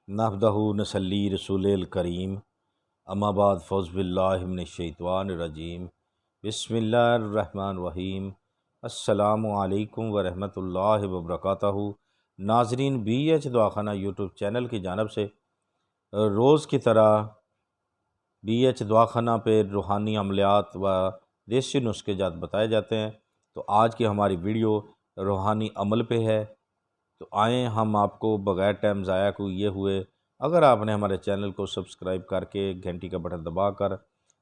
नहमदहु नसल्ली रसूलिल करीम अम्मा बाद फ़ौज़ बिल्लाहि मिनश शैतानिर रजीम बिस्मिल्लाहिर रहमानिर रहीम अस्सलामु अलैकुम व रहमतुल्लाहि व बरकातहू। नाज़रीन, BH दवाखाना यूट्यूब चैनल की जानिब से रोज़ की तरह BH दवाखाना पे रूहानी अमलियात व देसी नुस्खे जात बताए जाते हैं। तो आज की हमारी वीडियो रूहानी अमल पे है। तो आएँ हम आपको बग़ैर टाइम ज़ाया हुए अगर आपने हमारे चैनल को सब्सक्राइब करके घंटी का बटन दबाकर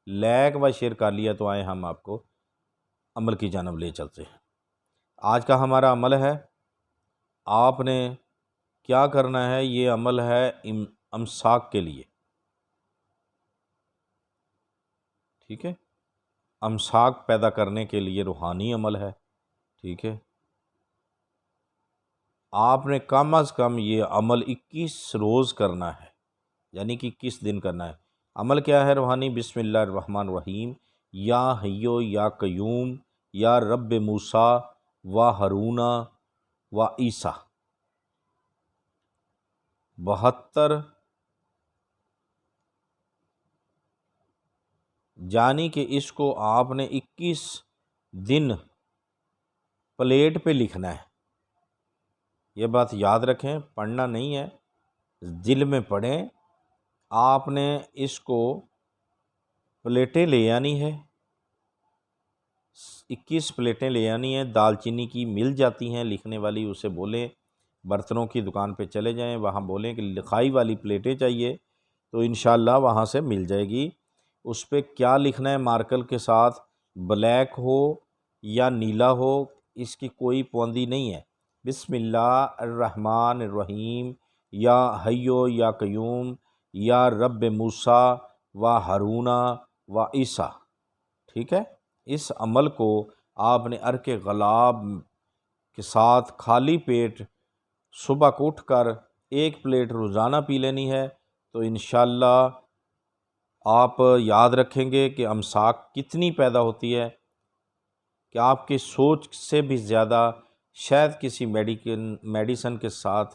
लाइक व शेयर कर लिया, तो आएँ हम आपको अमल की जानिब ले चलते हैं। आज का हमारा अमल है, आपने क्या करना है, ये अमल है अमसाक के लिए। ठीक है, अमसाक पैदा करने के लिए रूहानी अमल है। ठीक है, आपने कम अज़ कम ये अमल 21 रोज़ करना है, यानी कि 21 दिन करना है। अमल क्या है रूहानी? बिस्मिल्लाहिर्रहमानिर्रहीम। या हय्यो या कयूम या रब मूसा व हारूना व ईसा। 72, यानी कि इसको आपने 21 दिन प्लेट पे लिखना है। ये बात याद रखें, पढ़ना नहीं है, दिल में पढ़ें। आपने इसको प्लेटें ले आनी है, 21 प्लेटें ले आनी है। दालचीनी की मिल जाती हैं लिखने वाली, उसे बोलें बर्तनों की दुकान पे चले जाएं, वहाँ बोलें कि लिखाई वाली प्लेटें चाहिए, तो इंशाल्लाह वहाँ से मिल जाएगी। उस पर क्या लिखना है मार्कर के साथ, ब्लैक हो या नीला हो, इसकी कोई पाबंदी नहीं है। बिस्मिल्लाहिर्रहमानिर्रहीम या हय्यो या कयूम या रब मूसा व हारूना व ईसा। ठीक है, इस अमल को आपने अर्के गलाब के साथ खाली पेट सुबह को उठकर 1 प्लेट रोज़ाना पी लेनी है। तो इंशाल्लाह आप याद रखेंगे कि अमसाक कितनी पैदा होती है, कि आपकी सोच से भी ज़्यादा शायद किसी मेडिसन के साथ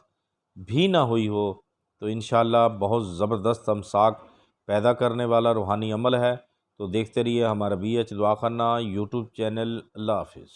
भी ना हुई हो। तो इंशाल्लाह बहुत ज़बरदस्त अमसाक पैदा करने वाला रूहानी अमल है। तो देखते रहिए हमारा BH दवाखाना यूट्यूब चैनल। अल्लाह हाफिज़।